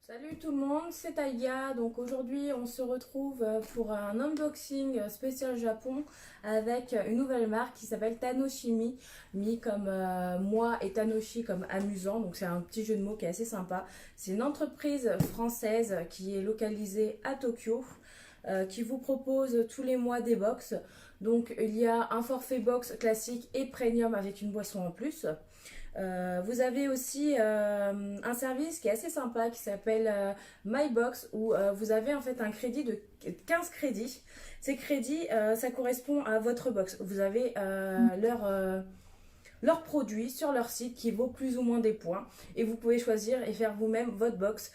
Salut tout le monde, c'est Taïga. Donc aujourd'hui on se retrouve pour un unboxing spécial Japon avec une nouvelle marque qui s'appelle Tanoshimi, mis comme moi et Tanoshi comme amusant. Donc c'est un petit jeu de mots qui est assez sympa. C'est une entreprise française qui est localisée à Tokyo, qui vous propose tous les mois des box. Donc il y a un forfait box classique et premium avec une boisson en plus. Vous avez aussi un service qui est assez sympa qui s'appelle MyBox où vous avez en fait un crédit de 15 crédits. Ces crédits, ça correspond à votre box. Vous avez leur produit sur leur site qui vaut plus ou moins des points et vous pouvez choisir et faire vous-même votre box.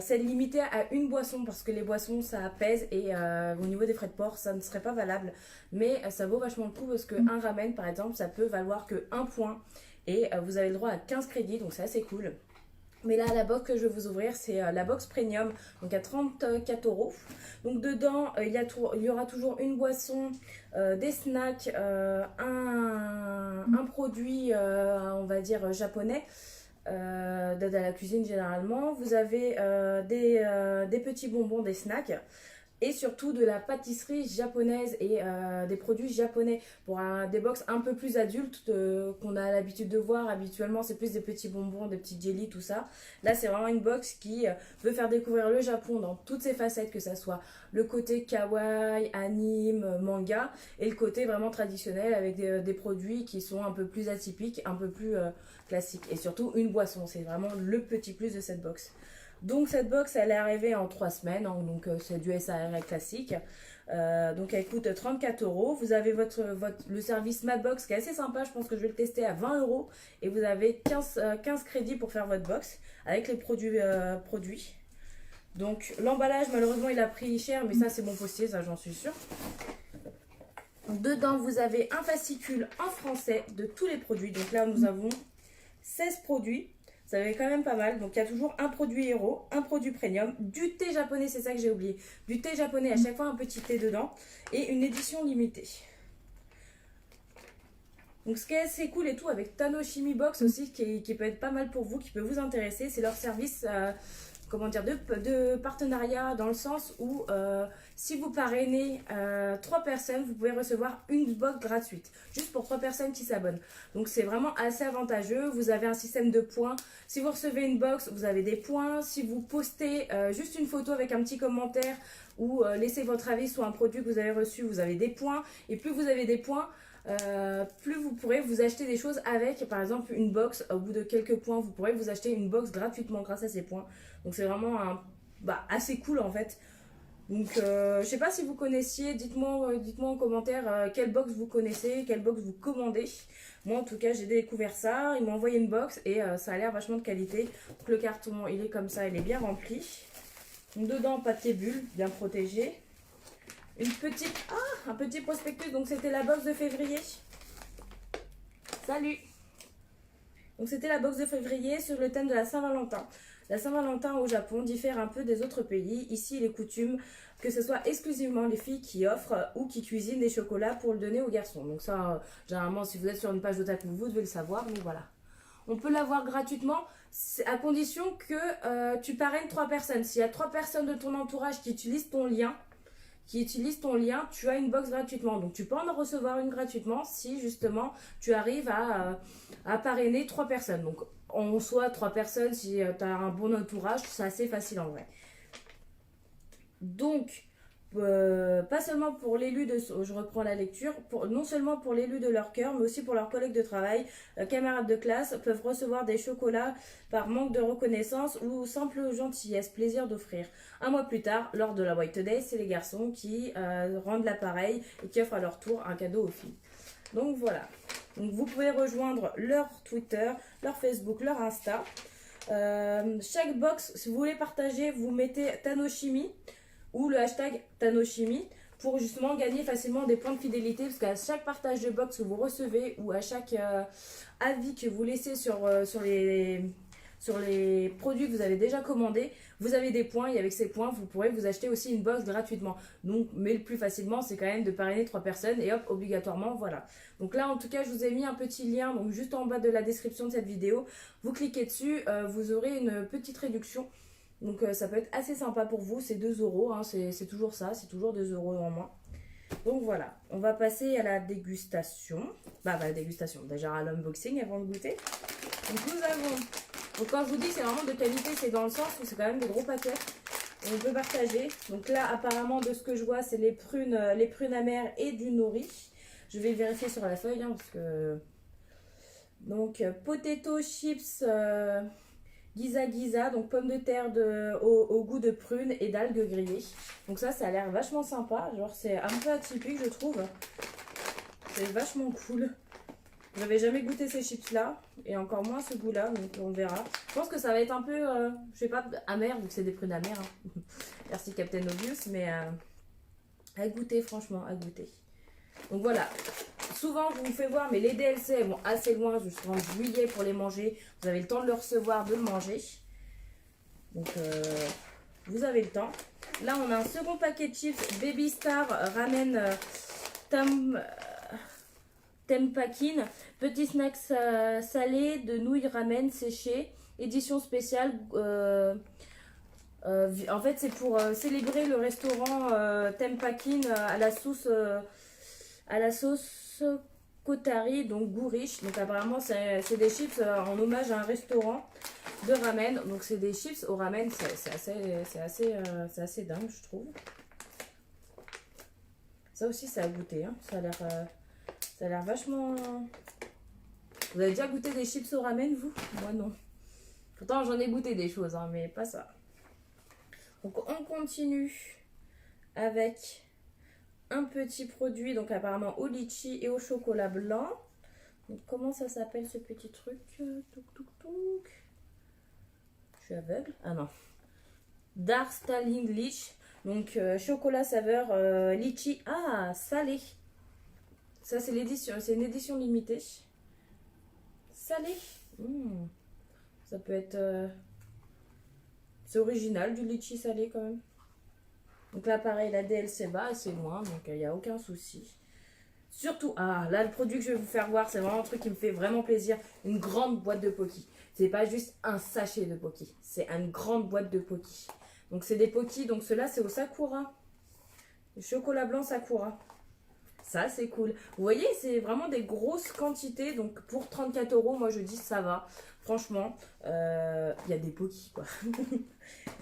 C'est limité à une boisson parce que les boissons ça pèse et au niveau des frais de port ça ne serait pas valable, mais ça vaut vachement le coup parce qu'un ramen par exemple ça peut valoir que un point et vous avez le droit à 15 crédits, donc c'est assez cool. Mais là, la box que je vais vous ouvrir, c'est la box premium, donc à 34 euros. Donc dedans, il y aura toujours une boisson, des snacks, un produit, on va dire, japonais, d'aide à la cuisine généralement. Vous avez des petits bonbons, des snacks et surtout de la pâtisserie japonaise et des produits japonais pour des box un peu plus adultes qu'on a l'habitude de voir habituellement. C'est plus des petits bonbons, des petits jelly, tout ça. Là c'est vraiment une box qui veut faire découvrir le Japon dans toutes ses facettes, que ça soit le côté kawaii, anime, manga, et le côté vraiment traditionnel avec des produits qui sont un peu plus atypiques, un peu plus classiques, et surtout une boisson. C'est vraiment le petit plus de cette box. Donc cette box elle est arrivée en 3 semaines, hein, donc c'est du SARL classique. Donc elle coûte 34 euros. Vous avez le service Madbox qui est assez sympa, je pense que je vais le tester à 20 euros. Et vous avez 15 crédits pour faire votre box avec les produits. Donc l'emballage malheureusement il a pris cher, mais ça c'est bon postier, ça j'en suis sûre. Dedans vous avez un fascicule en français de tous les produits. Donc là nous avons 16 produits. Ça fait quand même pas mal. Donc il y a toujours un produit héros, un produit premium, du thé japonais, c'est ça que j'ai oublié. Du thé japonais, à chaque fois un petit thé dedans. Et une édition limitée. Donc ce qui est assez cool et tout avec Tanoshimi Box aussi, qui peut être pas mal pour vous, qui peut vous intéresser, c'est leur service comment dire, de partenariat, dans le sens où si vous parrainez 3 personnes, vous pouvez recevoir une box gratuite, juste pour 3 personnes qui s'abonnent. Donc c'est vraiment assez avantageux. Vous avez un système de points. Si vous recevez une box, vous avez des points. Si vous postez juste une photo avec un petit commentaire ou laissez votre avis sur un produit que vous avez reçu, vous avez des points. Et plus vous avez des points, plus vous pourrez vous acheter des choses avec. Par exemple une box, au bout de quelques points vous pourrez vous acheter une box gratuitement grâce à ces points. Donc c'est vraiment assez cool en fait. Donc je sais pas si vous connaissiez, dites-moi en commentaire quelle box vous connaissez, quelle box vous commandez. Moi en tout cas j'ai découvert ça, ils m'ont envoyé une box et ça a l'air vachement de qualité. Donc le carton il est comme ça, il est bien rempli. Donc, dedans papier bulle, bien protégé. Un petit prospectus, donc c'était la box de février. Salut! Donc c'était la box de février sur le thème de la Saint-Valentin. La Saint-Valentin au Japon diffère un peu des autres pays. Ici, il est coutume que ce soit exclusivement les filles qui offrent ou qui cuisinent des chocolats pour le donner aux garçons. Donc ça, généralement, si vous êtes sur une page d'otaku, vous devez le savoir, mais voilà. On peut l'avoir gratuitement à condition que tu parraines 3 personnes. S'il y a 3 personnes de ton entourage qui utilisent ton lien, tu as une box gratuitement. Donc tu peux en recevoir une gratuitement si justement tu arrives à parrainer 3 personnes. Donc en soit 3 personnes, si tu as un bon entourage, c'est assez facile en vrai. Donc pas seulement pour l'élu de, je reprends la lecture, non seulement pour l'élu de leur cœur, mais aussi pour leurs collègues de travail, camarades de classe, peuvent recevoir des chocolats par manque de reconnaissance ou simple gentillesse, plaisir d'offrir. Un mois plus tard, lors de la White Day, c'est les garçons qui rendent l'appareil et qui offrent à leur tour un cadeau aux filles. Donc voilà. Donc vous pouvez rejoindre leur Twitter, leur Facebook, leur Insta. Chaque box, si vous voulez partager, vous mettez Tanoshimi ou le hashtag Tanoshimi pour justement gagner facilement des points de fidélité, parce qu'à chaque partage de box que vous recevez ou à chaque avis que vous laissez sur les produits que vous avez déjà commandés, vous avez des points et avec ces points vous pourrez vous acheter aussi une box gratuitement. Donc mais le plus facilement c'est quand même de parrainer 3 personnes et hop, obligatoirement voilà. Donc là en tout cas je vous ai mis un petit lien donc juste en bas de la description de cette vidéo, vous cliquez dessus, vous aurez une petite réduction Donc ça peut être assez sympa pour vous, c'est 2 euros, hein, c'est toujours ça, c'est toujours 2 euros en moins. Donc voilà, on va passer à la dégustation. Bah, la dégustation, déjà à l'unboxing avant de goûter. Donc nous avons, donc quand je vous dis que c'est vraiment de qualité, c'est dans le sens où c'est quand même des gros paquets. Et on peut partager. Donc là, apparemment, de ce que je vois, c'est les prunes amères et du nori. Je vais vérifier sur la feuille, hein, parce que... Donc, potato chips Giza Giza, donc pommes de terre au goût de prune et d'algues grillées. Donc ça a l'air vachement sympa. Genre, c'est un peu atypique, je trouve. C'est vachement cool. J'avais jamais goûté ces chips-là, et encore moins ce goût-là, donc on verra. Je pense que ça va être un peu, je sais pas, amer, vu que c'est des prunes amères. Hein. Merci Captain Obvious, mais à goûter, franchement, à goûter. Donc voilà, souvent je vous fais voir, mais les DLC elles vont assez loin jusqu'en juillet pour les manger. Vous avez le temps de le recevoir, de le manger. Donc vous avez le temps. Là on a un second paquet de chips Baby Star Ramen Tempakin. Petit snack salé de nouilles ramen séchées. Édition spéciale. En fait c'est pour célébrer le restaurant Tempakin à la sauce Kotari, donc goût riche. Donc apparemment c'est des chips en hommage à un restaurant de ramen. Donc c'est des chips au ramen, c'est assez dingue je trouve. Ça aussi c'est à goûter, hein. Ça a l'air vachement... Vous avez déjà goûté des chips au ramen vous? Moi non. Pourtant j'en ai goûté des choses, hein, mais pas ça. Donc on continue avec un petit produit, donc apparemment au litchi et au chocolat blanc. Donc comment ça s'appelle ce petit truc? Touk touk touk. Je suis aveugle. Ah non. Dark Stalin Litchi. Donc chocolat saveur litchi. Ah, salé. Ça c'est l'édition, c'est une édition limitée. Salé. Ça peut être... c'est original du litchi salé quand même. Donc là, pareil, la DLC bas, c'est loin, donc il n'y a aucun souci. Surtout, là, le produit que je vais vous faire voir, c'est vraiment un truc qui me fait vraiment plaisir. Une grande boîte de Pocky. C'est pas juste un sachet de Pocky, c'est une grande boîte de Pocky. Donc c'est des Pocky, donc ceux-là, c'est au Sakura. Le chocolat blanc Sakura. Ça, c'est cool. Vous voyez, c'est vraiment des grosses quantités. Donc pour 34 euros, moi je dis ça va. Franchement, il y a des Pocky, quoi.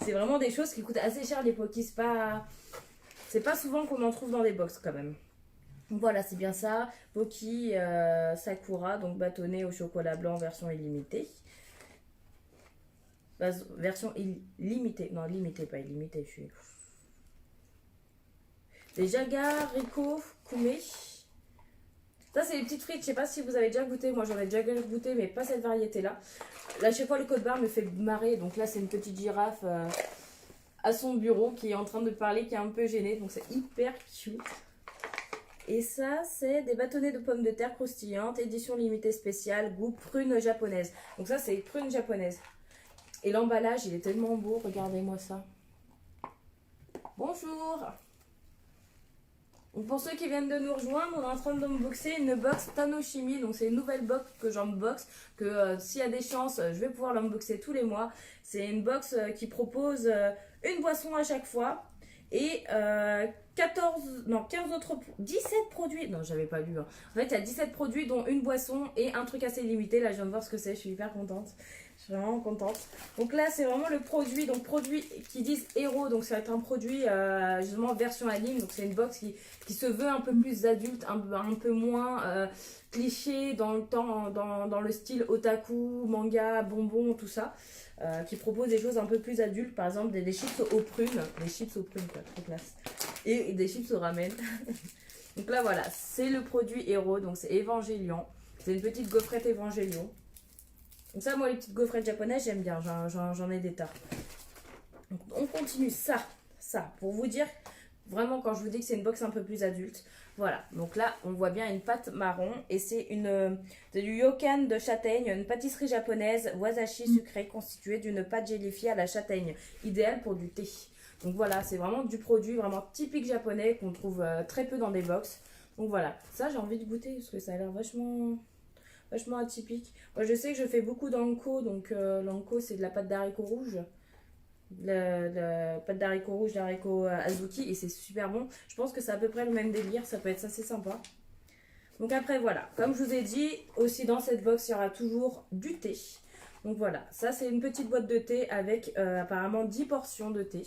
C'est vraiment des choses qui coûtent assez cher, les Pocky. C'est pas souvent qu'on en trouve dans des box quand même. Donc voilà, c'est bien ça. Pocky Sakura, donc bâtonnet au chocolat blanc, version illimitée. Version illimitée. Non, limitée, pas illimitée. Je suis... Les Jaga Rico Kume. Ça, c'est les petites frites. Je sais pas si vous avez déjà goûté. Moi, j'en ai déjà goûté, mais pas cette variété-là. Là, chaque fois, le code barre me fait marrer. Donc là, c'est une petite girafe à son bureau qui est en train de parler, qui est un peu gênée. Donc, c'est hyper cute. Et ça, c'est des bâtonnets de pommes de terre croustillantes. Édition limitée spéciale. Goût prune japonaise. Donc ça, c'est prune japonaise. Et l'emballage, il est tellement beau. Regardez-moi ça. Bonjour. Donc pour ceux qui viennent de nous rejoindre, on est en train d'unboxer une box Tanoshimi. Donc c'est une nouvelle box que j'unbox, que s'il y a des chances, je vais pouvoir l'unboxer tous les mois. C'est une box qui propose une boisson à chaque fois et 17 produits. Non, j'avais pas lu. Hein. En fait, il y a 17 produits dont une boisson et un truc assez limité. Là, je viens de voir ce que c'est, je suis hyper contente. Je suis vraiment contente. Donc là, c'est vraiment le produit. Donc produit qui disent héros. Donc ça va être un produit justement version anime. Donc c'est une box qui se veut un peu plus adulte, un peu moins cliché dans le temps, dans le style otaku, manga, bonbon, tout ça. Qui propose des choses un peu plus adultes. Par exemple des chips aux prunes. Des chips aux prunes, quoi, trop classe. Et des chips au ramen. Donc là voilà, c'est le produit héros. Donc c'est Evangelion. C'est une petite gaufrette Evangelion. Donc ça, moi, les petites gaufrettes japonaises, j'aime bien. J'en ai des tas. Donc, on continue. Ça, pour vous dire, vraiment, quand je vous dis que c'est une box un peu plus adulte. Voilà. Donc là, on voit bien une pâte marron. Et c'est du yokan de châtaigne, une pâtisserie japonaise, wasashi sucré, constituée d'une pâte gélifiée à la châtaigne. Idéal pour du thé. Donc voilà, c'est vraiment du produit vraiment typique japonais qu'on trouve très peu dans des box. Donc voilà. Ça, j'ai envie de goûter parce que ça a l'air vachement atypique. Moi je sais que je fais beaucoup d'anko, donc l'anko c'est de la pâte d'haricots rouges. la pâte d'haricots rouges, d'haricots azuki, et c'est super bon. Je pense que c'est à peu près le même délire, ça peut être assez sympa. Donc après voilà, comme je vous ai dit, aussi dans cette box il y aura toujours du thé. Donc voilà, ça c'est une petite boîte de thé avec apparemment 10 portions de thé.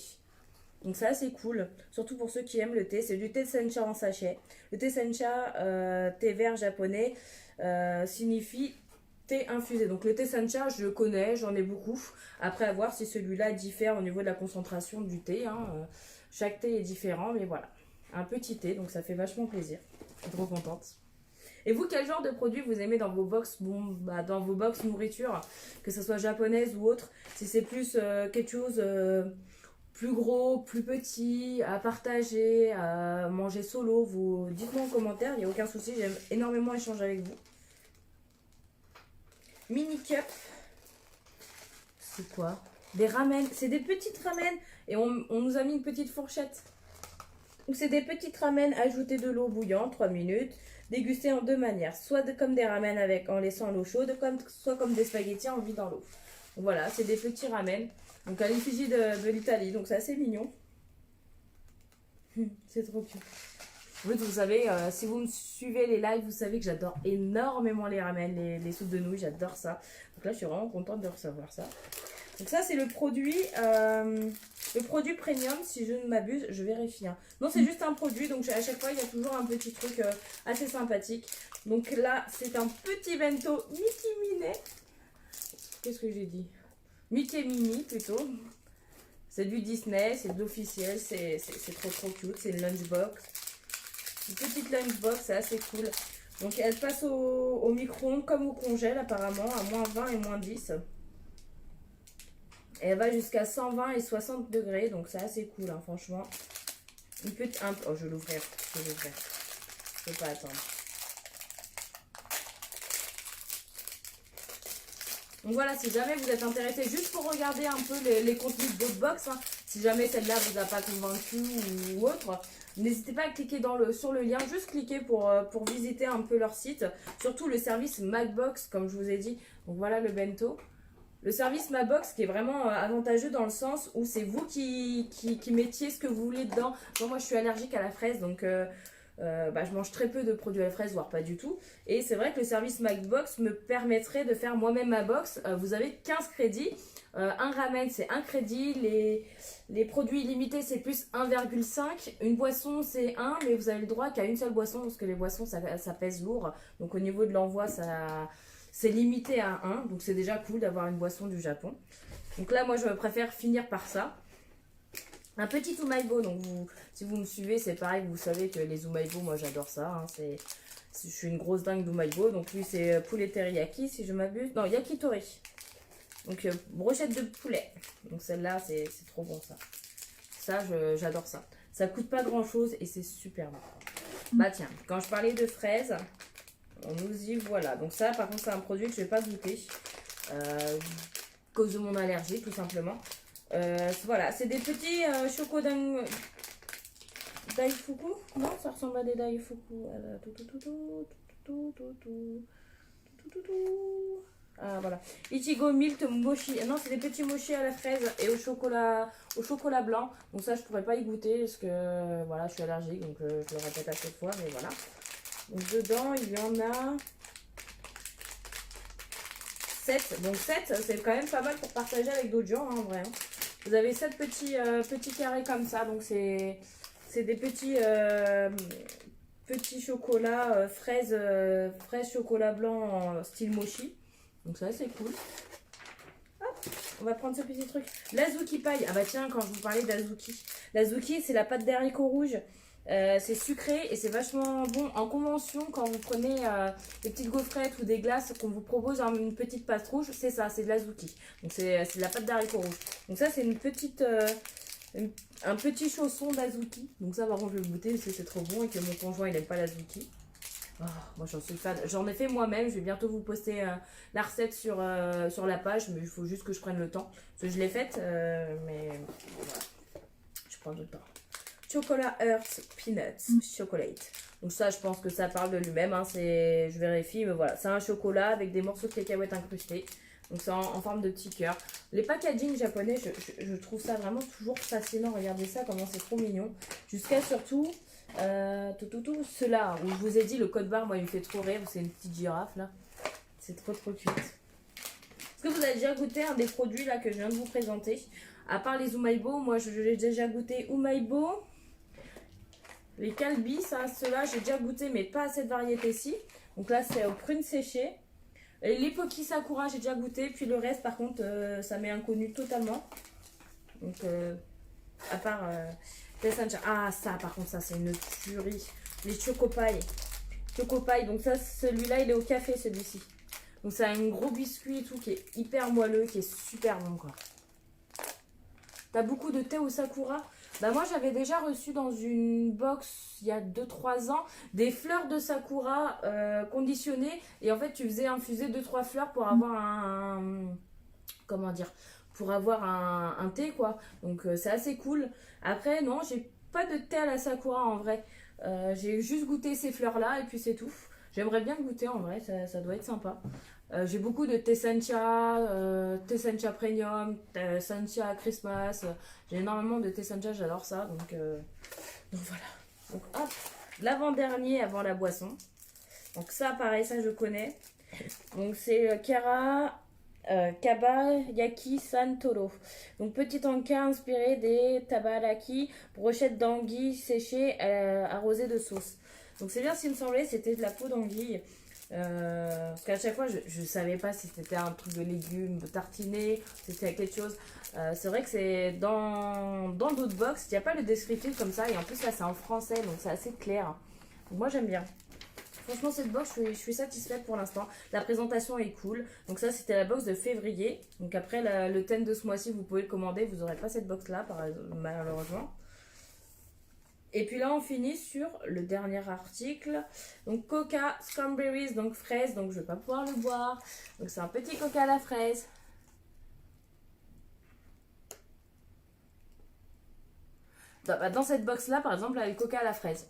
Donc ça c'est cool, surtout pour ceux qui aiment le thé. C'est du thé sencha en sachet. Le thé sencha, thé vert japonais, signifie thé infusé. Donc le thé sencha je le connais, j'en ai beaucoup. Après à voir si celui-là diffère au niveau de la concentration du thé. Hein. Chaque thé est différent, mais voilà. Un petit thé, donc ça fait vachement plaisir. Je suis trop contente. Et vous, quel genre de produit vous aimez dans vos box, dans vos box nourriture, que ce soit japonaise ou autre? Si c'est plus quelque chose plus gros, plus petit, à partager, à manger solo, vous dites-moi en commentaire, il n'y a aucun souci, j'aime énormément échanger avec vous. Mini cup, c'est quoi? Des ramen, c'est des petites ramen et on nous a mis une petite fourchette. Donc c'est des petites ramen, ajouter de l'eau bouillante, 3 minutes. Déguster en deux manières, soit comme des ramen en laissant l'eau chaude, soit comme des spaghettis en vidant l'eau. Voilà, c'est des petits ramen, donc à l'effigie de l'Italie, donc c'est assez mignon. C'est trop cute. Vous savez, si vous me suivez les lives, vous savez que j'adore énormément les ramen, les soupes de nouilles, j'adore ça. Donc là, je suis vraiment contente de recevoir ça. Donc ça, c'est le produit premium, si je ne m'abuse, je vérifie. Hein. Non, c'est juste un produit, donc à chaque fois, il y a toujours un petit truc assez sympathique. Donc là, c'est un petit bento Mickey Minnie. Qu'est-ce que j'ai dit? Mickey Mini, plutôt. C'est du Disney, c'est de l'officiel, c'est trop cute, c'est une lunchbox. Une petite lunchbox, c'est assez cool. Donc elle passe au micro-ondes comme au congèle apparemment, à moins 20 et moins 10. Et elle va jusqu'à 120 et 60 degrés, donc c'est assez cool, hein, franchement. Une petite... Oh, je vais l'ouvrir, je peux pas attendre. Donc voilà, si jamais vous êtes intéressé, juste pour regarder un peu les contenus d'autres box, hein, si jamais celle-là vous a pas convaincu ou autre, n'hésitez pas à cliquer sur le lien, juste cliquez pour visiter un peu leur site. Surtout le service Macbox, comme je vous ai dit. Donc voilà le bento. Le service Macbox qui est vraiment avantageux dans le sens où c'est vous qui mettiez ce que vous voulez dedans. Bon, moi je suis allergique à la fraise, donc je mange très peu de produits à la fraise, voire pas du tout. Et c'est vrai que le service Macbox me permettrait de faire moi-même ma box. Vous avez 15 crédits. Un ramen c'est 1 crédit, les produits illimités c'est plus 1,5, une boisson c'est 1, mais vous avez le droit qu'à une seule boisson parce que les boissons ça pèse lourd. Donc au niveau de l'envoi c'est limité à 1, donc c'est déjà cool d'avoir une boisson du Japon. Donc là, moi, je préfère finir par ça. Un petit umaibo, donc si vous me suivez, c'est pareil, vous savez que les umaibo, moi, j'adore ça. Hein, je suis une grosse dingue d'umaibo. Donc lui, c'est poulet teriyaki, si je m'abuse. Non, yakitori. Donc, brochette de poulet. Donc celle-là, c'est trop bon, ça. Ça, j'adore ça. Ça coûte pas grand-chose et c'est super bon. Bah tiens, quand je parlais de fraises... On nous y voilà. Donc ça, par contre, c'est un produit que je ne vais pas goûter. À cause de mon allergie, tout simplement. Voilà, c'est des petits chocolats daifuku. Non, ça ressemble à des daifuku. Ah, voilà. Ichigo Milk Mochi. Non, c'est des petits mochi à la fraise et au chocolat blanc. Donc ça, je pourrais pas y goûter parce que voilà, je suis allergique. Donc je le répète à chaque fois, mais voilà. Donc dedans, il y en a 7. Donc 7, c'est quand même pas mal pour partager avec d'autres gens, hein, en vrai. Vous avez 7 petits carrés comme ça. Donc c'est des petits chocolats fraises chocolat blanc en style mochi. Donc ça, c'est cool. Hop, on va prendre ce petit truc. L'azuki paille. Ah bah tiens, quand je vous parlais d'azuki. L'azuki, c'est la pâte d'haricots rouges. C'est sucré et c'est vachement bon. En convention, quand vous prenez des petites gaufrettes ou des glaces qu'on vous propose une petite pâte rouge, c'est ça, c'est de l'azuki. Donc c'est de la pâte d'haricots rouge. Donc ça, c'est un petit chausson d'azuki. Donc ça, par contre, je vais le goûter parce que c'est trop bon et que mon conjoint, il n'aime pas l'azuki. Oh, moi, j'en suis fan. J'en ai fait moi-même. Je vais bientôt vous poster la recette sur la page, mais il faut juste que je prenne le temps. Parce que je l'ai faite, mais voilà. Je prends le temps. Chocolat Earth Peanuts Chocolate. Donc ça, je pense que ça parle de lui-même. Hein, je vérifie, mais voilà. C'est un chocolat avec des morceaux de cacahuètes incrustés. Donc c'est en forme de petit cœur. Les packaging japonais, je trouve ça vraiment toujours fascinant. Regardez ça, comment c'est trop mignon. Jusqu'à surtout, ceux-là, où je vous ai dit, le code barre, moi, il me fait trop rire. C'est une petite girafe, là. C'est trop, trop cute. Est-ce que vous avez déjà goûté un des produits, là, que je viens de vous présenter? À part les Umaibo, moi, j'ai déjà goûté Umaibo. Les Calbee, ça, ceux-là, j'ai déjà goûté, mais pas à cette variété-ci. Donc là, c'est aux prunes séchées. Et les Poki Sakura, j'ai déjà goûté. Puis le reste, par contre, ça m'est inconnu totalement. Donc, à part Tessancha. Ah, ça, par contre, ça, c'est une tuerie. Les Chocopaï. Chocopaï, donc ça, celui-là, il est au café, celui-ci. Donc, ça a un gros biscuit et tout qui est hyper moelleux, qui est super bon, quoi. T'as beaucoup de thé au Sakura? Bah moi j'avais déjà reçu dans une box il y a 2-3 ans des fleurs de sakura conditionnées et en fait tu faisais infuser 2-3 fleurs pour avoir comment dire, pour avoir un thé quoi, donc c'est assez cool. Après non, j'ai pas de thé à la sakura en vrai, j'ai juste goûté ces fleurs là et puis c'est tout. J'aimerais bien goûter en vrai, ça doit être sympa. J'ai beaucoup de Tessencha Premium, Tessencha Christmas. J'ai énormément de Tessencha, j'adore ça. Donc voilà. Donc hop, l'avant-dernier avant la boisson. Donc ça, pareil, ça je connais. Donc c'est Kara Kabayaki Santoro. Donc petit encas inspiré des tabaraki, brochettes d'anguille séchées arrosées de sauce. Donc c'est bien ce qu'il me semblait, c'était de la peau d'anguille. Parce qu'à chaque fois je savais pas si c'était un truc de légumes tartiné, si c'était quelque chose. C'est vrai que c'est dans d'autres box, il n'y a pas le descriptif comme ça et en plus là c'est en français donc c'est assez clair. Donc, moi j'aime bien. Franchement cette box je suis satisfaite pour l'instant. La présentation est cool. Donc ça c'était la box de février. Donc après le thème de ce mois-ci vous pouvez le commander. Vous n'aurez pas cette box là malheureusement. Et puis là, on finit sur le dernier article. Donc, coca, cranberries, donc fraise. Donc, je ne vais pas pouvoir le boire. Donc, c'est un petit coca à la fraise. Dans cette box-là, par exemple, il y a le coca à la fraise.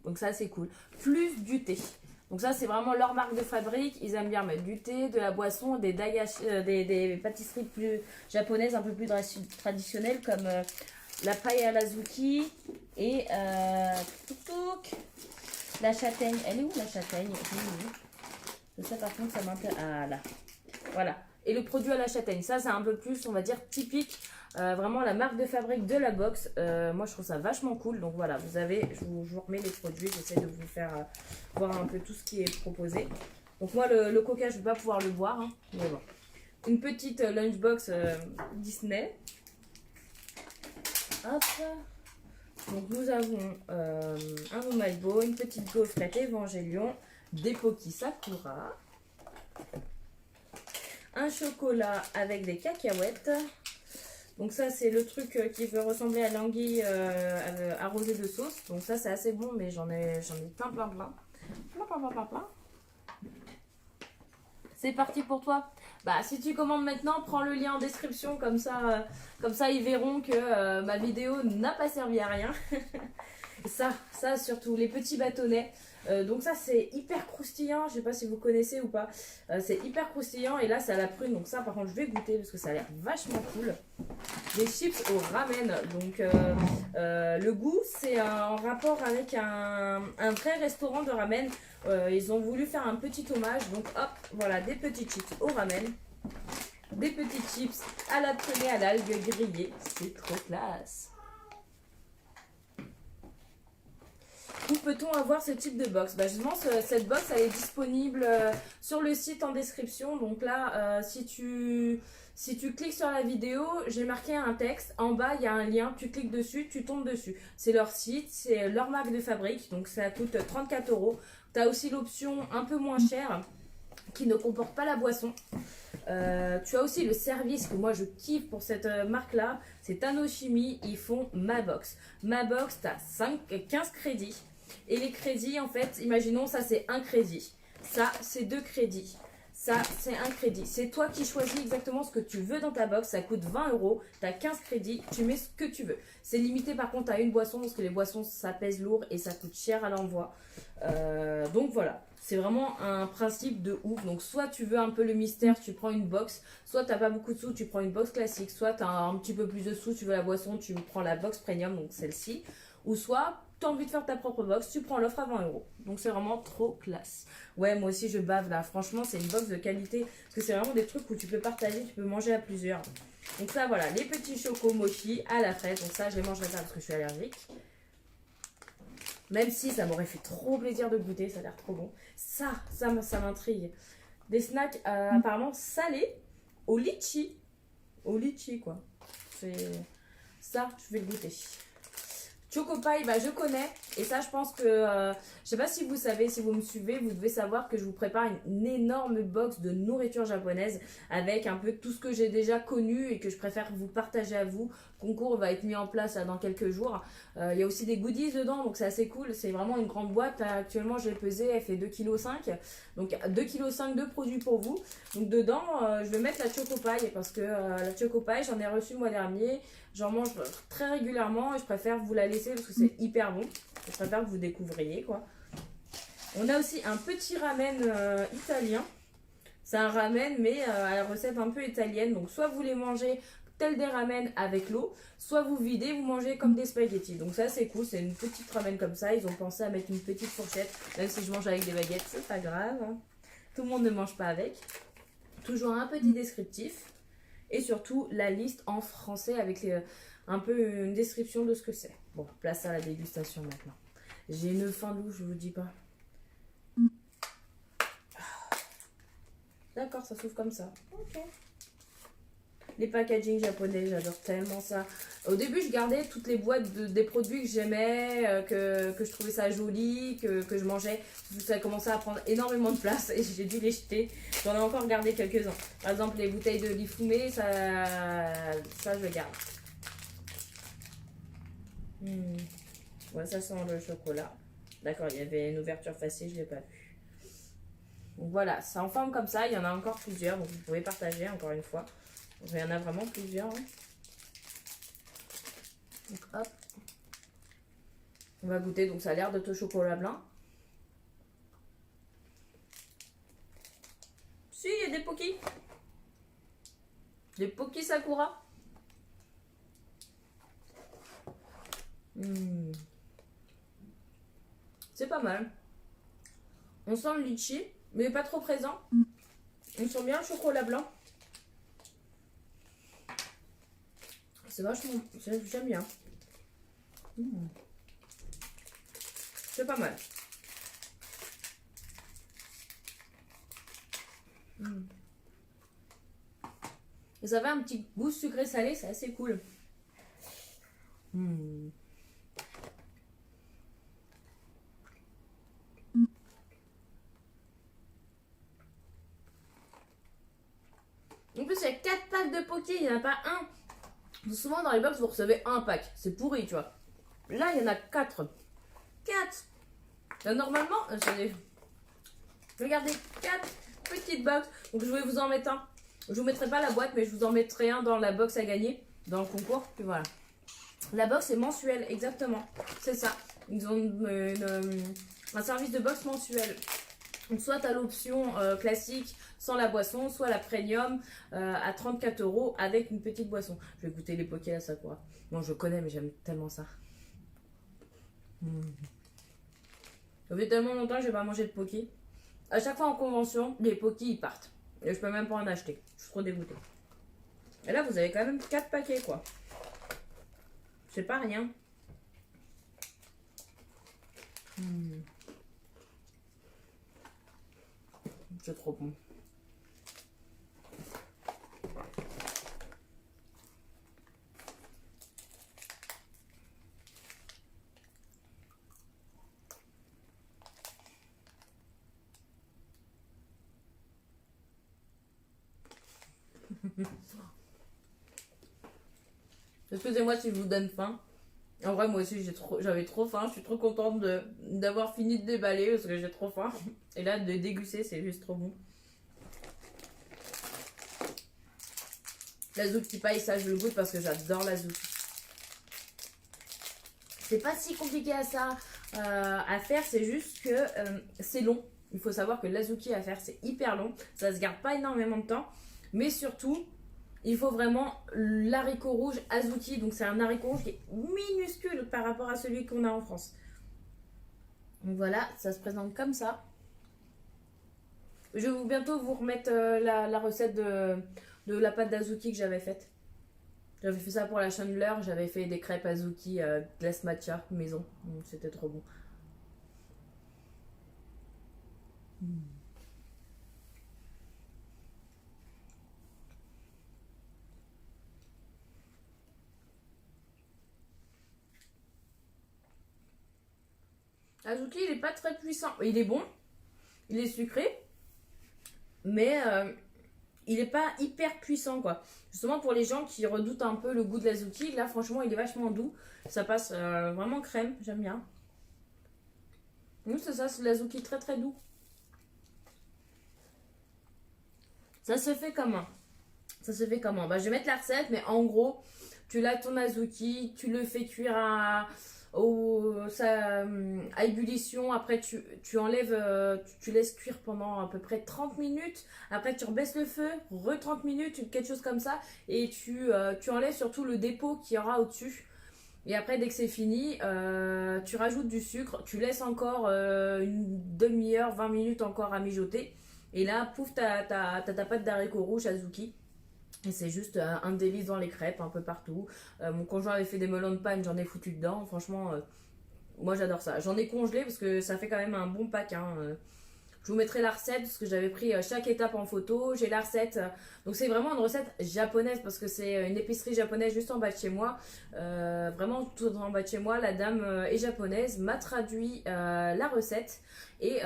Donc, ça, c'est cool. Plus du thé. Donc, ça, c'est vraiment leur marque de fabrique. Ils aiment bien mettre du thé, de la boisson, des pâtisseries plus japonaises, un peu plus traditionnelles, comme la paille à l'azuki et la châtaigne. Elle est où la châtaigne? Ça par contre ça m'intéresse. Ah là. Voilà. Et le produit à la châtaigne. Ça c'est un peu plus on va dire typique. Vraiment la marque de fabrique de la box. Moi je trouve ça vachement cool. Donc voilà, vous avez, je vous remets les produits. J'essaie de vous faire voir un peu tout ce qui est proposé. Donc moi le coca je ne vais pas pouvoir le boire. Hein, mais bon. Une petite lunchbox Disney. Hop. Donc nous avons un Umaibo, une petite gaufrette Evangelion, des Poki Sakura, un chocolat avec des cacahuètes. Donc ça c'est le truc qui veut ressembler à l'anguille arrosée de sauce. Donc ça c'est assez bon mais j'en ai plein. C'est parti pour toi. Bah si tu commandes maintenant, prends le lien en description, comme ça ils verront que ma vidéo n'a pas servi à rien. ça surtout, les petits bâtonnets. Donc ça c'est hyper croustillant, je sais pas si vous connaissez ou pas. C'est hyper croustillant et là c'est à la prune, donc ça par contre je vais goûter parce que ça a l'air vachement cool. Des chips au ramen, donc le goût c'est en rapport avec un vrai restaurant de ramen. Ils ont voulu faire un petit hommage, donc hop, voilà, des petits chips au ramen, des petits chips à la prune et à l'algue grillée, c'est trop classe. Où peut-on avoir ce type de box? Bah justement, cette box elle est disponible sur le site en description. Donc là, si tu cliques sur la vidéo, j'ai marqué un texte. En bas, il y a un lien. Tu cliques dessus, tu tombes dessus. C'est leur site, c'est leur marque de fabrique. Donc ça coûte 34 €. Tu as aussi l'option un peu moins chère qui ne comporte pas la boisson. Tu as aussi le service que moi je kiffe pour cette marque là. C'est Tanoshimi. Ils font Ma Box. Ma Box, tu as 15 crédits. Et les crédits, en fait, imaginons, ça c'est un crédit. Ça, c'est 2 crédits. Ça, c'est un crédit. C'est toi qui choisis exactement ce que tu veux dans ta box. Ça coûte 20 euros. Tu as 15 crédits. Tu mets ce que tu veux. C'est limité par contre à une boisson parce que les boissons, ça pèse lourd et ça coûte cher à l'envoi. Donc voilà. C'est vraiment un principe de ouf. Donc soit tu veux un peu le mystère, tu prends une box. Soit tu n'as pas beaucoup de sous, tu prends une box classique. Soit tu as un petit peu plus de sous, tu veux la boisson, tu prends la box premium, donc celle-ci. Ou soit tu as envie de faire ta propre box, tu prends l'offre à 20 euros. Donc c'est vraiment trop classe. Ouais, moi aussi je bave là. Franchement, c'est une box de qualité. Parce que c'est vraiment des trucs où tu peux partager, tu peux manger à plusieurs. Donc ça, voilà, les petits chocos mochi à la fraise. Donc ça, je les mangerai pas parce que je suis allergique. Même si ça m'aurait fait trop plaisir de goûter, ça a l'air trop bon. Ça m'intrigue. Des snacks apparemment salés au litchi. Au litchi, quoi. C'est ça, je vais le goûter. Chocopaï, bah je connais. Et ça, je pense que... je sais pas si vous savez, si vous me suivez, vous devez savoir que je vous prépare une énorme box de nourriture japonaise avec un peu tout ce que j'ai déjà connu et que je préfère vous partager à vous. Le concours va être mis en place là, dans quelques jours. Il y a aussi des goodies dedans, donc c'est assez cool. C'est vraiment une grande boîte. Actuellement, je l'ai pesée, elle fait 2,5 kg. Donc 2,5 kg de produits pour vous. Donc dedans, je vais mettre la Chocopaï parce que la Chocopaï, j'en ai reçu le mois dernier. J'en mange très régulièrement et je préfère vous la laisser parce que c'est hyper bon. Je préfère que vous découvriez quoi. On a aussi un petit ramen italien. C'est un ramen mais à la recette un peu italienne. Donc soit vous les mangez tel des ramen avec l'eau, soit vous videz, vous mangez comme des spaghettis. Donc ça c'est cool, c'est une petite ramen comme ça. Ils ont pensé à mettre une petite fourchette. Même si je mange avec des baguettes, c'est pas grave. Hein. Tout le monde ne mange pas avec. Toujours un petit descriptif. Et surtout la liste en français avec un peu une description de ce que c'est. Bon, place à la dégustation maintenant. J'ai une faim louche, je vous dis pas. D'accord, ça s'ouvre comme ça. Ok. Les packaging japonais, j'adore tellement ça. Au début, je gardais toutes les boîtes des produits que j'aimais, que je trouvais ça joli, que je mangeais. Ça a commencé à prendre énormément de place et j'ai dû les jeter. J'en ai encore gardé quelques-uns. Par exemple, les bouteilles de lit fumé, ça je le garde. Ouais, ça sent le chocolat. D'accord, il y avait une ouverture facile, je ne l'ai pas vue. Donc voilà, c'est en forme comme ça. Il y en a encore plusieurs, donc vous pouvez partager encore une fois. Il y en a vraiment plusieurs. Hein. Donc hop. On va goûter. Donc ça a l'air d'être au chocolat blanc. Si, il y a des Poki. Des Poki Sakura. C'est pas mal. On sent le litchi, mais pas trop présent. On sent bien le chocolat blanc. C'est vachement... J'aime bien. C'est pas mal. Et ça avait un petit goût sucré-salé, c'est assez cool. En plus, il y a 4 packs de Poké, il n'y en a pas un. Souvent dans les box, vous recevez un pack. C'est pourri, tu vois. Là, il y en a 4. 4. Là, normalement, regardez, 4 petites box. Donc, je vais vous en mettre un. Je vous mettrai pas la boîte, mais je vous en mettrai un dans la box à gagner, dans le concours. Puis voilà. La box est mensuelle, exactement. C'est ça. Ils ont un service de box mensuel. Donc soit tu as l'option classique sans la boisson, soit la premium à 34 € avec une petite boisson. Je vais goûter les Poké à Sakura. Bon, je connais, mais j'aime tellement ça. Ça fait tellement longtemps que je n'ai pas mangé de Poké. À chaque fois en convention, les Poké ils partent. Et je peux même pas en acheter. Je suis trop dégoûtée. Et là, vous avez quand même 4 paquets, quoi. C'est pas rien. C'est trop bon. Excusez-moi si je vous donne faim. En vrai, moi aussi, j'avais trop faim. Je suis trop contente d'avoir fini de déballer parce que j'ai trop faim. Et là, de déguster, c'est juste trop bon. L'azuki paille, ça je le goûte parce que j'adore l'azuki. C'est pas si compliqué à ça à faire, c'est juste que c'est long. Il faut savoir que l'azuki à faire, c'est hyper long. Ça se garde pas énormément de temps. Mais surtout, il faut vraiment l'haricot rouge azuki. Donc c'est un haricot rouge qui est minuscule par rapport à celui qu'on a en France. Donc voilà, ça se présente comme ça. Je vais bientôt vous remettre la recette de la pâte d'azuki que j'avais faite. J'avais fait ça pour la Chandler, j'avais fait des crêpes azuki glace matcha maison. C'était trop bon. Azuki, il est pas très puissant. Il est bon, il est sucré, mais il est pas hyper puissant quoi. Justement pour les gens qui redoutent un peu le goût de l'azuki, là franchement il est vachement doux. Ça passe vraiment crème, j'aime bien. Nous c'est ça, c'est l'azuki très très doux. Ça se fait comment? Ça se fait comment? Bah, je vais mettre la recette, mais en gros, tu laves ton azuki, tu le fais cuire à ébullition. Après, tu enlèves, tu laisses cuire pendant à peu près 30 minutes. Après, tu rebaisses le feu, 30 minutes, quelque chose comme ça. Et tu enlèves surtout le dépôt qu'il y aura au-dessus. Et après, dès que c'est fini, tu rajoutes du sucre. Tu laisses encore une demi-heure, 20 minutes encore à mijoter. Et là, pouf, t'as ta pâte d'haricots rouges azuki. Et c'est juste un délice dans les crêpes, un peu partout. Mon conjoint avait fait des melons de panne, j'en ai foutu dedans. Franchement, moi j'adore ça. J'en ai congelé parce que ça fait quand même un bon pack. Hein. Je vous mettrai la recette parce que j'avais pris chaque étape en photo. J'ai la recette. Donc c'est vraiment une recette japonaise parce que c'est une épicerie japonaise juste en bas de chez moi. Vraiment tout en bas de chez moi. La dame est japonaise, m'a traduit la recette. Et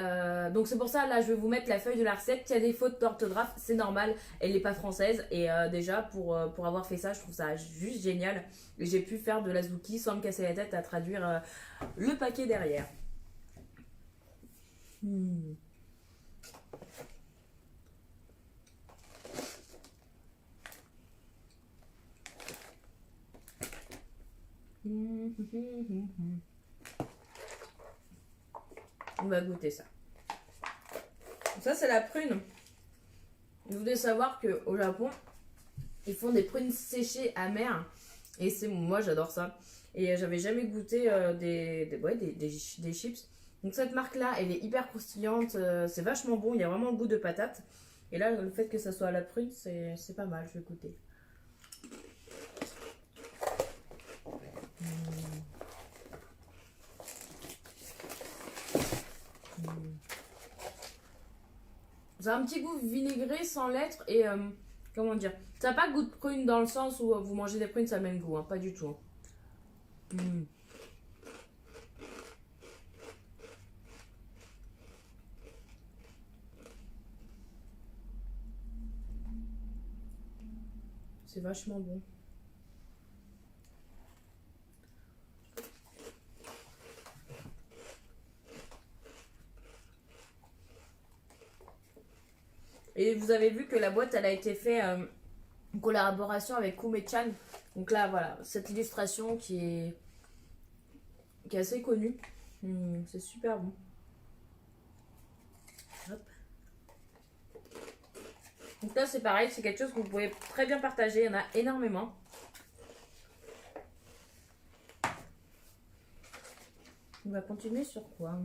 donc c'est pour ça, là je vais vous mettre la feuille de la recette. Il y a des fautes d'orthographe, c'est normal. Elle n'est pas française. Et déjà pour avoir fait ça, je trouve ça juste génial. Et j'ai pu faire de l'azuki sans me casser la tête à traduire le paquet derrière. On va goûter ça. Ça, c'est la prune. Vous devez savoir qu'au Japon, ils font des prunes séchées amères. Et moi, j'adore ça. Et j'avais jamais goûté des chips. Donc cette marque-là, elle est hyper croustillante. C'est vachement bon. Il y a vraiment le goût de patate. Et là, le fait que ça soit à la prune, c'est pas mal. Je vais goûter. Ça a un petit goût vinaigré sans l'être et comment dire, ça n'a pas goût de prune dans le sens où vous mangez des prunes, ça a le même goût, hein, pas du tout. C'est vachement bon. Et vous avez vu que la boîte, elle a été faite en collaboration avec Kume-chan. Donc là, voilà, cette illustration qui est assez connue. C'est super bon. Hop. Donc là, c'est pareil, c'est quelque chose que vous pouvez très bien partager. Il y en a énormément. On va continuer sur quoi?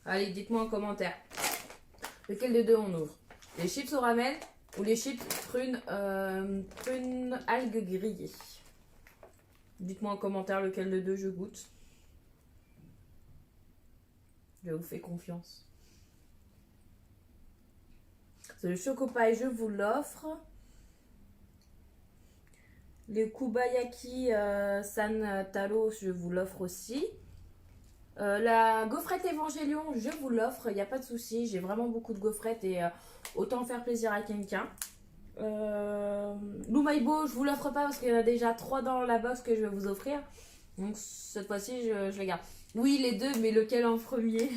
Allez, dites-moi en commentaire. Lequel des deux on ouvre? Les chips au ramen ou les chips prunes algues grillées? Dites-moi en commentaire lequel des deux je goûte. Je vous fais confiance. C'est le chocopaille, je vous l'offre. Les kubayaki san taro, je vous l'offre aussi. La gaufrette Évangélion, je vous l'offre, il n'y a pas de souci. J'ai vraiment beaucoup de gaufrettes et autant faire plaisir à quelqu'un. L'Umaïbo, je vous l'offre pas parce qu'il y en a déjà 3 dans la box que je vais vous offrir. Donc cette fois-ci, je les garde. Oui, les deux, mais lequel en premier?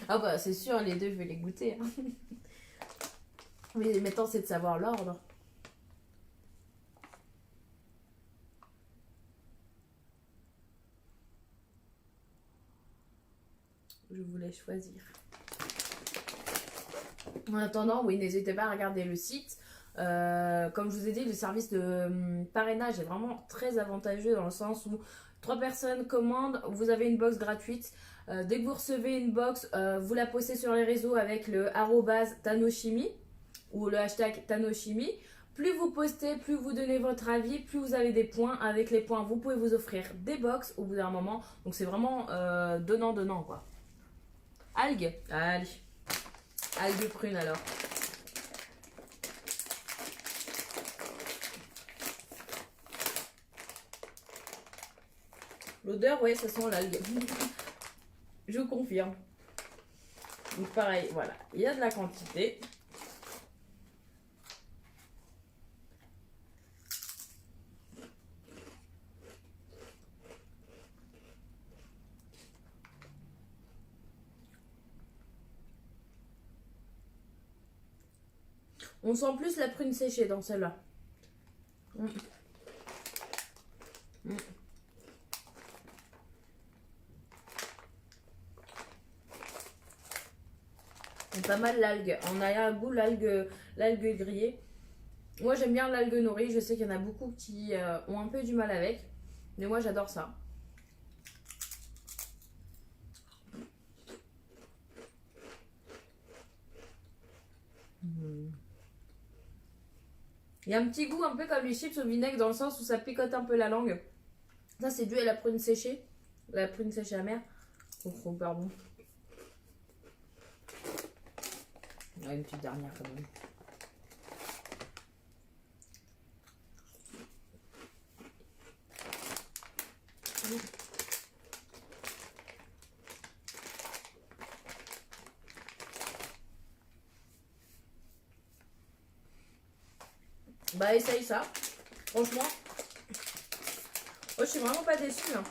Ah bah c'est sûr, les deux, je vais les goûter. Hein. Mais maintenant, c'est de savoir l'ordre. je vous laisse choisir. En attendant, oui, n'hésitez pas à regarder le site. Comme je vous ai dit, le service de parrainage est vraiment très avantageux dans le sens où 3 personnes commandent, vous avez une box gratuite. Dès que vous recevez une box, vous la postez sur les réseaux avec le @tanochimie ou le hashtag Tanochimie. Plus vous postez, plus vous donnez votre avis, plus vous avez des points. Avec les points, vous pouvez vous offrir des box au bout d'un moment. Donc c'est vraiment donnant quoi. Algues, allez. Algues prunes alors. L'odeur, ouais, ça sent l'algue. Je confirme. Donc pareil, voilà. Il y a de la quantité. On sent plus la prune séchée dans celle-là. Pas mal l'algue. On a un goût l'algue grillée. Moi j'aime bien l'algue nourrie. Je sais qu'il y en a beaucoup qui ont un peu du mal avec. Mais moi j'adore ça. Il y a un petit goût un peu comme les chips au vinaigre dans le sens où ça picote un peu la langue. Ça c'est dû à la prune séchée. La prune séchée amère. Donc super bon. Ouais, une petite dernière quand même. Bah essaye ça. Franchement. Moi je suis vraiment pas déçue. Hein.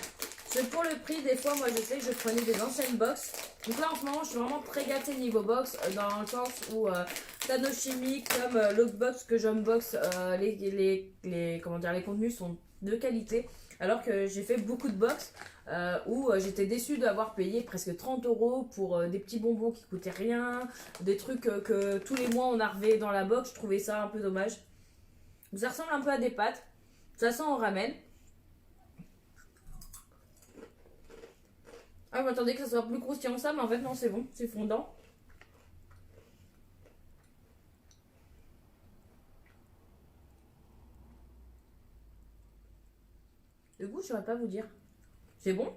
Parce que pour le prix, des fois, moi je sais que je prenais des anciennes box. Donc là en ce moment je suis vraiment très gâtée niveau box. Dans le sens où Tanochimie comme l'autre box que j'unbox, comment dire, les contenus sont de qualité. Alors que j'ai fait beaucoup de box où j'étais déçue d'avoir payé presque 30 € pour des petits bonbons qui coûtaient rien. Des trucs que tous les mois on arrivait dans la box. Je trouvais ça un peu dommage. Ça ressemble un peu à des pâtes. Ça sent au ramen. Ah, je m'attendais que ça soit plus croustillant que ça, mais en fait non, c'est bon, c'est fondant. Le goût, je saurais pas vous dire. C'est bon.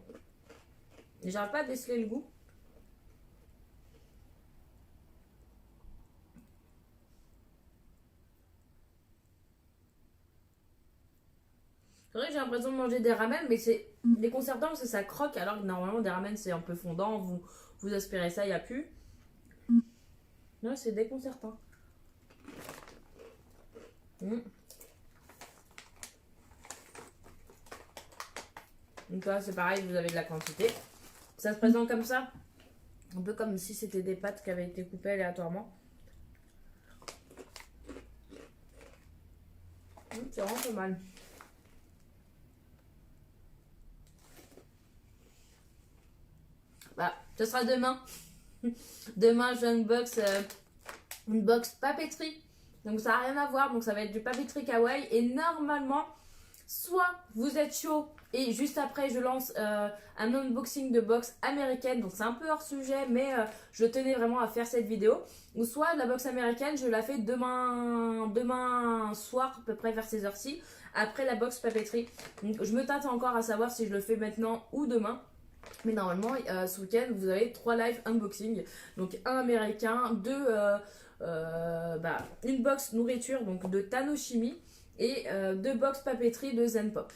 J'arrive pas à déceler le goût. C'est vrai que j'ai l'impression de manger des ramen, mais c'est déconcertant parce que ça croque, alors que normalement des ramen c'est un peu fondant, vous aspirez ça, il n'y a plus. Non, c'est déconcertant. Donc là c'est pareil, vous avez de la quantité. Ça se présente comme ça, un peu comme si c'était des pâtes qui avaient été coupées aléatoirement. C'est vraiment pas mal. Bah, ce sera demain. Demain, je unbox une box papeterie. Donc ça n'a rien à voir. Donc ça va être du papeterie kawaii. Et normalement, soit vous êtes chaud et juste après je lance un unboxing de box américaine. Donc c'est un peu hors sujet, mais je tenais vraiment à faire cette vidéo. Ou soit la box américaine, je la fais demain soir, à peu près vers ces heures-ci. Après la box papeterie. Donc je me tâte encore à savoir si je le fais maintenant ou demain. Mais normalement, ce week-end, vous avez 3 live unboxing. Donc, un américain, une box nourriture donc de Tanochimie et 2 box papeterie de Zenpop.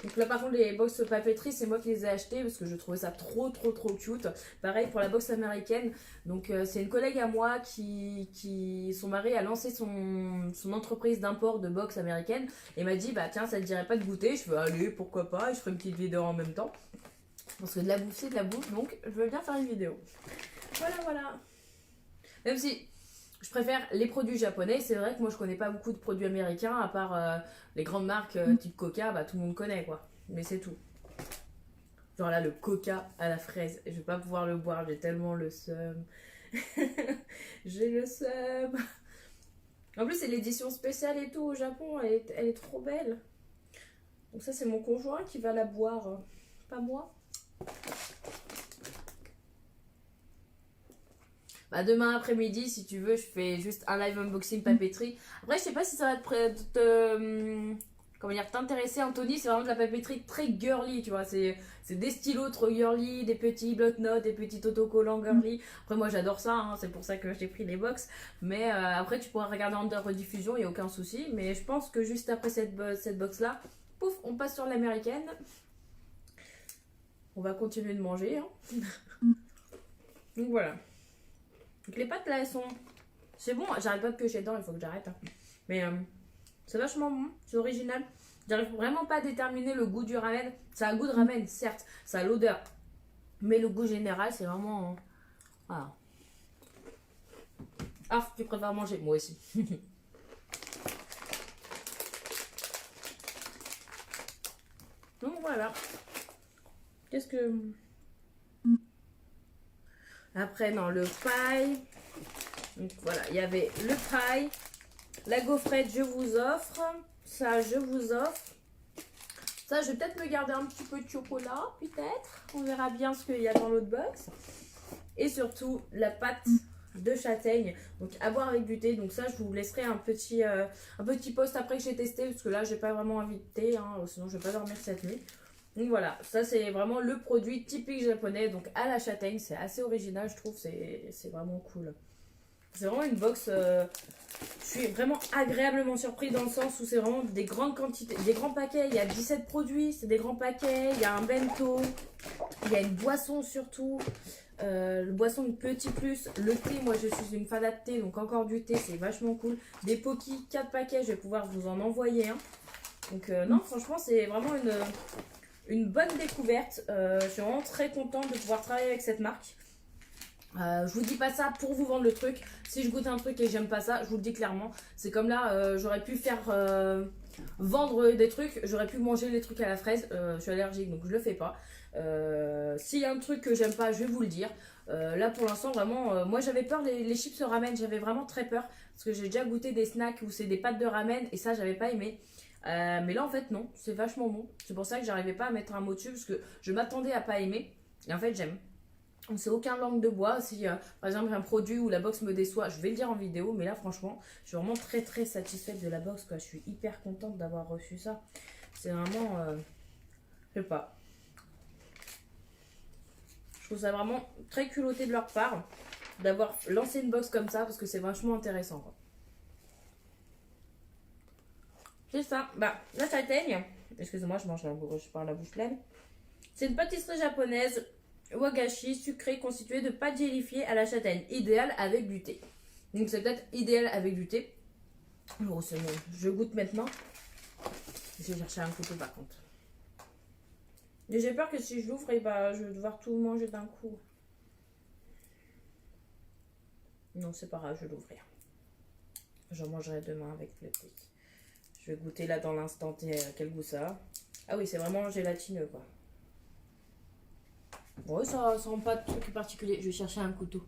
Donc là, par contre, les box papeterie, c'est moi qui les ai achetées parce que je trouvais ça trop cute. Pareil pour la box américaine. Donc, c'est une collègue à moi qui son mari a lancé son entreprise d'import de box américaine et m'a dit, bah tiens, ça te dirait pas de goûter? Je fais, allez, pourquoi pas, et je ferai une petite vidéo en même temps. Parce que de la bouffe, c'est de la bouffe, donc je veux bien faire une vidéo. Voilà. Même si je préfère les produits japonais, c'est vrai que moi je connais pas beaucoup de produits américains, à part les grandes marques type Coca, bah tout le monde connaît quoi. Mais c'est tout. Genre là, le coca à la fraise. Je vais pas pouvoir le boire, j'ai tellement le seum. J'ai le seum. En plus, c'est l'édition spéciale et tout au Japon. Elle est trop belle. Donc ça, c'est mon conjoint qui va la boire. Pas moi. Bah, demain après-midi, si tu veux, je fais juste un live unboxing papeterie. Après, je sais pas si ça va comment dire, t'intéresser, Anthony. C'est vraiment de la papeterie très girly, tu vois. C'est des stylos trop girly, des petits bloc-notes, des petits autocollants girly. Après, moi, j'adore ça, hein, c'est pour ça que j'ai pris les box. Mais après, tu pourras regarder en rediffusion, il n'y a aucun souci. Mais je pense que juste après cette box-là, pouf, on passe sur l'américaine. On va continuer de manger. Hein. Donc voilà. Donc les pâtes là, elles sont... C'est bon, j'arrête pas de piocher dedans, il faut que j'arrête. Hein. Mais c'est vachement bon, c'est original. J'arrive vraiment pas à déterminer le goût du ramen. Ça a un goût de ramen, certes, ça a l'odeur. Mais le goût général, c'est vraiment... Voilà. Ah, tu préfères manger? Moi aussi. Donc voilà. Qu'est-ce que... Après, dans le paille. Donc voilà, il y avait le paille. La gaufrette, je vous offre. Ça, je vous offre. Ça, je vais peut-être me garder un petit peu de chocolat, peut-être. On verra bien ce qu'il y a dans l'autre box. Et surtout, la pâte de châtaigne. Donc, à boire avec du thé. Donc ça, je vous laisserai un petit post après que j'ai testé. Parce que là, j'ai pas vraiment envie de thé. Hein, sinon, je vais pas dormir cette nuit. Donc voilà, ça c'est vraiment le produit typique japonais. Donc à la châtaigne, c'est assez original, je trouve. C'est vraiment cool. C'est vraiment une box... je suis vraiment agréablement surprise dans le sens où c'est vraiment des grandes quantités, des grands paquets. Il y a 17 produits, c'est des grands paquets. Il y a un bento, il y a une boisson surtout. Le boisson de petit plus. Le thé, moi je suis une fan de thé, donc encore du thé, c'est vachement cool. Des pokis, 4 paquets, je vais pouvoir vous en envoyer un. Donc non, franchement, c'est vraiment une bonne découverte. Je suis vraiment très contente de pouvoir travailler avec cette marque. Je vous dis pas ça pour vous vendre le truc. Si je goûte un truc et j'aime pas ça, je vous le dis clairement. C'est comme là, j'aurais pu faire vendre des trucs, j'aurais pu manger des trucs à la fraise. Je suis allergique donc je le fais pas. S'il y a un truc que j'aime pas, je vais vous le dire. Là pour l'instant vraiment, moi j'avais peur les chips ramen, j'avais vraiment très peur. Parce que j'ai déjà goûté des snacks où c'est des pâtes de ramen et ça j'avais pas aimé. Mais là en fait non, c'est vachement bon. C'est pour ça que j'arrivais pas à mettre un mot dessus parce que je m'attendais à pas aimer. Et en fait j'aime. C'est aucun langue de bois. Si par exemple un produit ou la box me déçoit, je vais le dire en vidéo. Mais là franchement, je suis vraiment très très satisfaite de la box, quoi. Je suis hyper contente d'avoir reçu ça. C'est vraiment... je sais pas. Je trouve ça vraiment très culotté de leur part d'avoir lancé une box comme ça parce que c'est vachement intéressant, quoi. C'est ça. Bah, la châtaigne. Excusez-moi, je mange je parle la bouche pleine. C'est une pâtisserie japonaise wagashi sucré constitué de pâte gélifiée à la châtaigne, idéal avec du thé. Donc c'est peut-être idéal avec du thé. Oh, c'est bon. Je goûte maintenant. Je vais chercher un couteau par contre. Et j'ai peur que si je l'ouvre, bah, je vais devoir tout manger d'un coup. Non, c'est pas grave, je vais l'ouvrir. J'en mangerai demain avec le thé. Je vais goûter là dans l'instant T quel goût ça a. Ah oui, c'est vraiment gélatineux, quoi. Ouais, ça rend pas de truc particulier. Je vais chercher un couteau.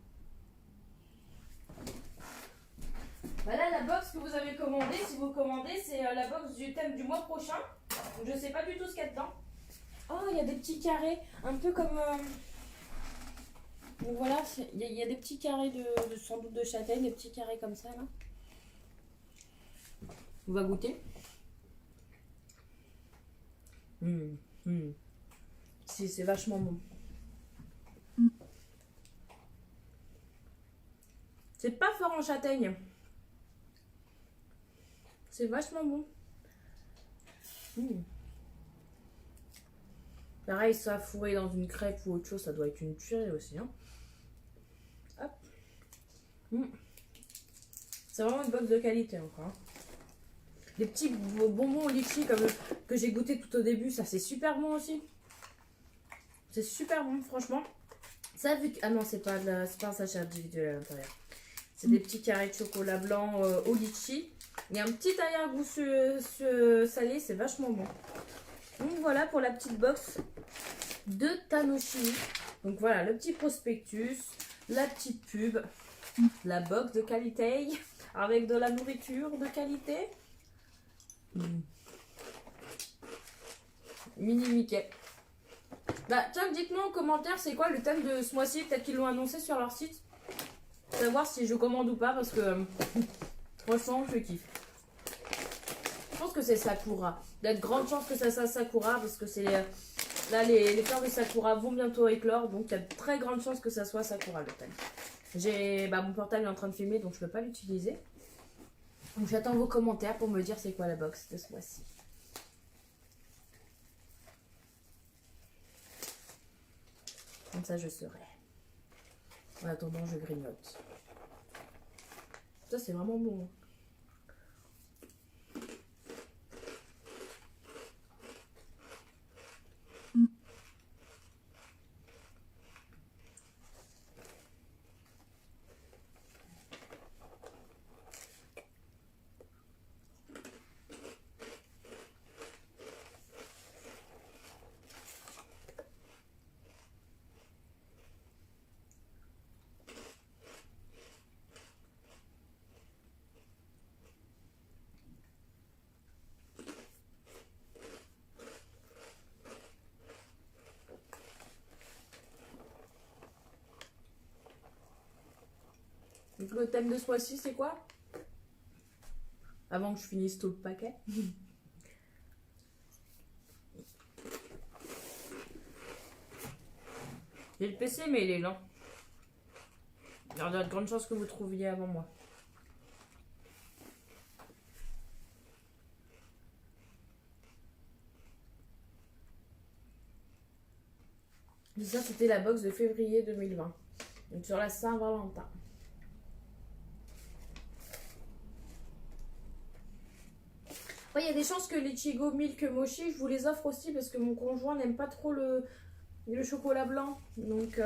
Voilà la box que vous avez commandée. Si vous commandez, c'est la box du thème du mois prochain. Donc, je sais pas du tout ce qu'il y a dedans. Oh, il y a des petits carrés. Un peu comme... Donc voilà, il y a des petits carrés sans doute de châtaigne. Des petits carrés comme ça, là. On va goûter. Si, c'est vachement bon. C'est pas fort en châtaigne. C'est vachement bon. Pareil, ça fourré dans une crêpe ou autre chose, ça doit être une tuerie aussi. Hein. Hop. C'est vraiment une box de qualité encore. Hein. Les petits bonbons litchi comme que j'ai goûté tout au début, ça c'est super bon aussi. C'est super bon, franchement. Ça vu que... Ah non, c'est pas un sachet individuel à l'intérieur. C'est des petits carrés de chocolat blanc au litchi. Il y a un petit arrière-goût salé, c'est vachement bon. Donc voilà pour la petite box de Tanoshimi. Donc voilà, le petit prospectus, la petite pub, la box de qualité avec de la nourriture de qualité. Mini Mickey. Bah tiens, dites-moi en commentaire c'est quoi le thème de ce mois-ci. Peut-être qu'ils l'ont annoncé sur leur site. Savoir si je commande ou pas parce que franchement je kiffe. Je pense que c'est Sakura. Il y a de grandes chances que ça soit Sakura parce que c'est là les fleurs de Sakura vont bientôt éclore, donc il y a de très grandes chances que ça soit Sakura le thème. Mon portable est en train de filmer donc je peux pas l'utiliser. Donc j'attends vos commentaires pour me dire c'est quoi la box de ce mois-ci. Comme ça je saurai. En attendant je grignote. Ça c'est vraiment bon. Donc le thème de ce mois-ci c'est quoi? Avant que je finisse tout le paquet. J'ai le PC mais il est lent. Il y a de grandes chances que vous trouviez avant moi. Et ça c'était la box de février 2020. Donc sur la Saint-Valentin. Ouais, il y a des chances que les Chigo Milk Mochi, je vous les offre aussi parce que mon conjoint n'aime pas trop le chocolat blanc. Donc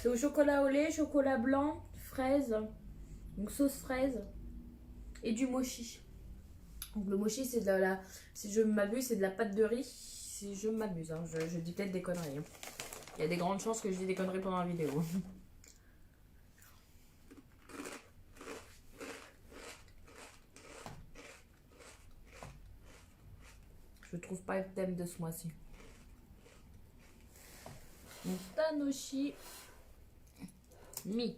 c'est au chocolat au lait, chocolat blanc, fraise, donc sauce fraise et du mochi. Donc le mochi c'est de si je m'abuse, c'est de la pâte de riz. Si je m'abuse, hein, je dis peut-être des conneries. Hein. Il y a des grandes chances que je dise des conneries pendant la vidéo. Je trouve pas le thème de ce mois-ci. Tanoshi Mi.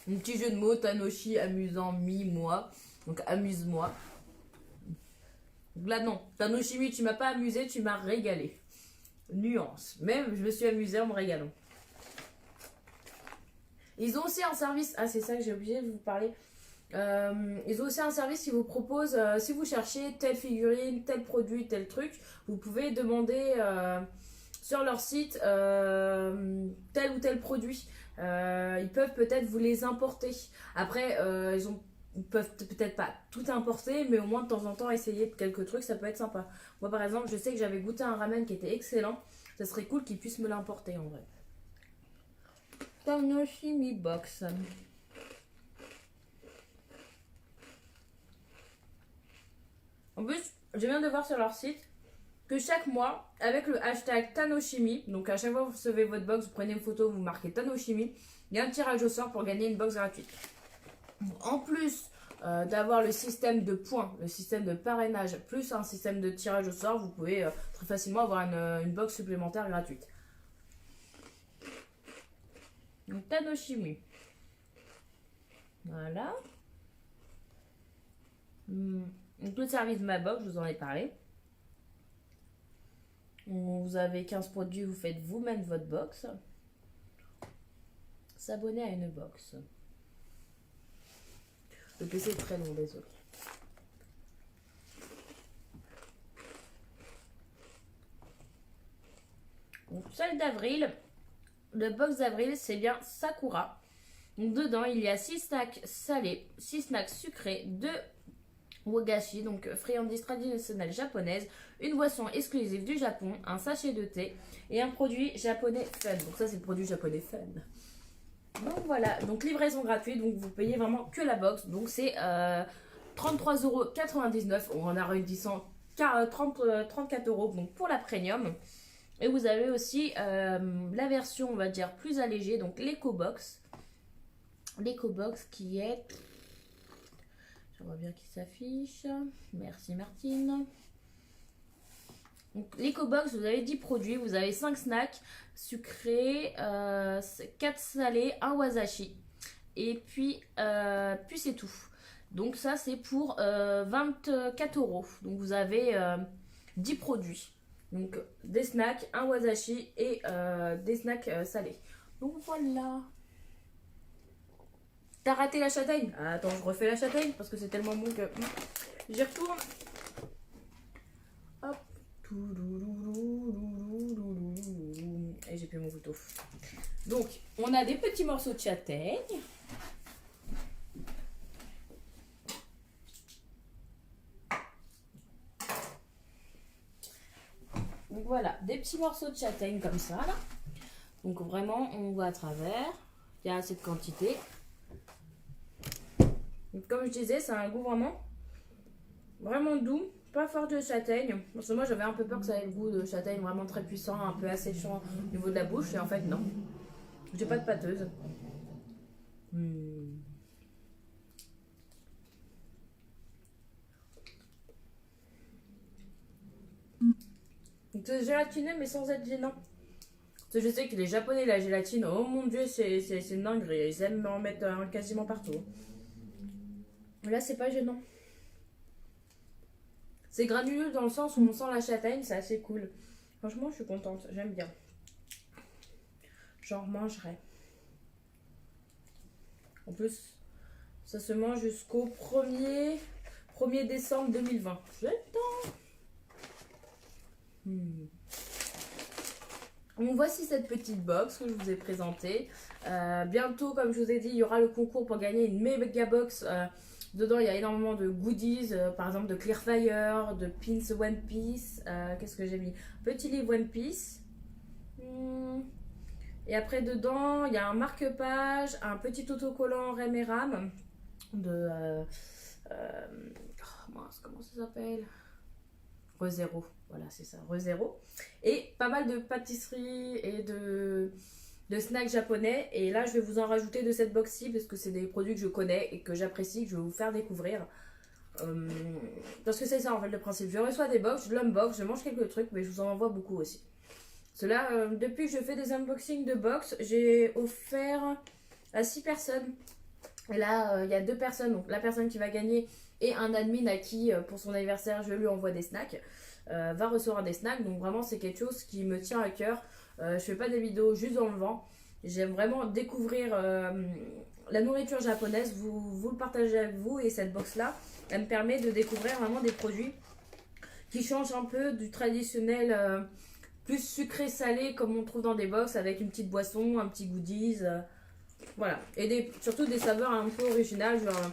Un petit jeu de mots, Tanoshi, amusant, mi, moi. Donc amuse-moi. Là non, Tanoshi Mi, tu m'as pas amusé, tu m'as régalé. Nuance. Même je me suis amusée en me régalant. Ils ont aussi un service. Ah c'est ça que j'ai oublié de vous parler. Ils ont aussi un service qui vous propose, si vous cherchez telle figurine, tel produit, tel truc, vous pouvez demander sur leur site tel ou tel produit. Ils peuvent peut-être vous les importer. Après, ils peuvent peut-être pas tout importer, mais au moins de temps en temps essayer quelques trucs, ça peut être sympa. Moi par exemple, je sais que j'avais goûté un ramen qui était excellent. Ça serait cool qu'ils puissent me l'importer en vrai. Tanoshi Mi Box. En plus, je viens de voir sur leur site que chaque mois, avec le hashtag Tanoshimi, donc à chaque fois que vous recevez votre box, vous prenez une photo, vous marquez Tanoshimi, il y a un tirage au sort pour gagner une box gratuite. En plus d'avoir le système de points, le système de parrainage, plus un système de tirage au sort, vous pouvez très facilement avoir une box supplémentaire gratuite. Donc Tanoshimi. Voilà. Donc le service de ma box, je vous en ai parlé. Vous avez 15 produits, vous faites vous-même votre box. S'abonner à une box. Le PC est très long, désolé. Donc, celle d'avril, le box d'avril, c'est bien Sakura. Donc, dedans, il y a 6 snacks salés, 6 snacks sucrés, 2 wagashi, donc friandises traditionnelles japonaises, une boisson exclusive du Japon, un sachet de thé et un produit japonais fun. Donc ça c'est le produit japonais fun. Donc voilà, donc livraison gratuite, donc vous payez vraiment que la box. Donc c'est 33,99 €, on en a réduisant 34 € donc pour la premium. Et vous avez aussi la version, on va dire, plus allégée, donc l'EcoBox. L'EcoBox qui est... Je vois bien qu'il s'affiche. Merci Martine. Donc l'EcoBox, vous avez 10 produits. Vous avez 5 snacks sucrés, 4 salés, 1 wasashi. Et puis c'est tout. Donc ça, c'est pour 24 euros. Donc vous avez 10 produits. Donc des snacks, un wasashi et des snacks salés. Donc voilà. T'as raté la châtaigne? Attends, je refais la châtaigne parce que c'est tellement bon que j'y retourne. Hop. Et j'ai plus mon couteau. Donc, on a des petits morceaux de châtaigne. Donc voilà, des petits morceaux de châtaigne comme ça là. Donc vraiment, on voit à travers. Il y a assez de quantité. Donc, comme je disais, c'est un goût vraiment doux, pas fort de châtaigne. Parce que moi, j'avais un peu peur que ça ait le goût de châtaigne vraiment très puissant, un peu asséchant au niveau de la bouche. Et en fait, non. J'ai pas de pâteuse. C'est gélatiné mais sans être gênant. Parce que je sais que les Japonais, la gélatine, oh mon dieu, c'est une dinguerie. Ils aiment en mettre quasiment partout. Là, c'est pas gênant. C'est granuleux dans le sens où on sent la châtaigne, c'est assez cool. Franchement, je suis contente, j'aime bien. J'en mangerai. En plus, ça se mange jusqu'au 1er décembre 2020. J'ai le temps. Donc voici cette petite box que je vous ai présentée. Bientôt, comme je vous ai dit, il y aura le concours pour gagner une méga box. Dedans, il y a énormément de goodies, par exemple de Clearfire, de pins One Piece. Qu'est-ce que j'ai mis? Petit livre One Piece. Et après, dedans, il y a un marque-page, un petit autocollant Rem et Ram de... comment ça s'appelle? Rezero. Voilà, c'est ça, Rezero. Et pas mal de pâtisseries et de snacks japonais. Et là, je vais vous en rajouter de cette box-ci parce que c'est des produits que je connais et que j'apprécie, que je vais vous faire découvrir. Parce que c'est ça en fait le principe. Je reçois des box, je l'unbox, je mange quelques trucs, mais je vous en envoie beaucoup aussi. Cela, depuis que je fais des unboxings de box, j'ai offert à 6 personnes. Et là, il y a 2 personnes. Donc la personne qui va gagner et un admin à qui, pour son anniversaire, je lui envoie des snacks. Va recevoir des snacks. Donc vraiment, c'est quelque chose qui me tient à cœur. Je fais pas des vidéos juste dans le vent. J'aime vraiment découvrir la nourriture japonaise. Vous le partagez avec vous. Et cette box-là, elle me permet de découvrir vraiment des produits qui changent un peu du traditionnel... plus sucré-salé comme on trouve dans des box avec une petite boisson, un petit goodies. Voilà. Et surtout des saveurs un peu originales, genre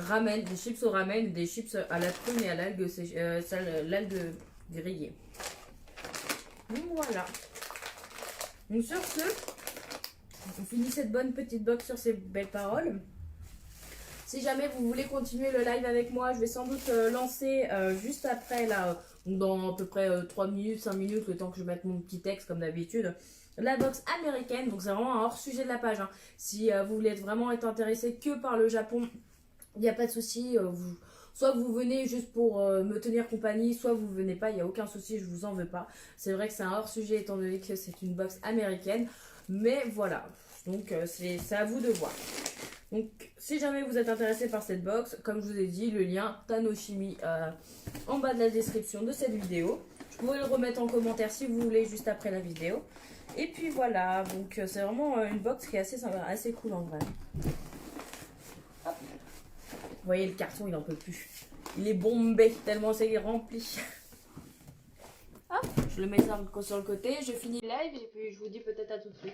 ramen, des chips au ramen, des chips à la prune et à l'algue grillée. Donc voilà. Donc sur ce, on finit cette bonne petite box sur ces belles paroles. Si jamais vous voulez continuer le live avec moi, je vais sans doute lancer juste après, là, dans à peu près 3 minutes, 5 minutes, le temps que je mette mon petit texte comme d'habitude, la box américaine. Donc c'est vraiment un hors sujet de la page. Hein. Si vous voulez vraiment être intéressé que par le Japon, il n'y a pas de souci. Soit vous venez juste pour me tenir compagnie, soit vous venez pas, il n'y a aucun souci, je vous en veux pas. C'est vrai que c'est un hors sujet étant donné que c'est une box américaine. Mais voilà, donc c'est à vous de voir. Donc, si jamais vous êtes intéressé par cette box, comme je vous ai dit, le lien Tanoshimi en bas de la description de cette vidéo. Je pourrais le remettre en commentaire si vous voulez, juste après la vidéo. Et puis voilà, donc c'est vraiment une box qui est assez sympa, assez cool en vrai. Hop. Vous voyez, le carton, il n'en peut plus. Il est bombé, tellement c'est rempli. Hop, je le mets sur le côté, je finis le live et puis je vous dis peut-être à tout de suite.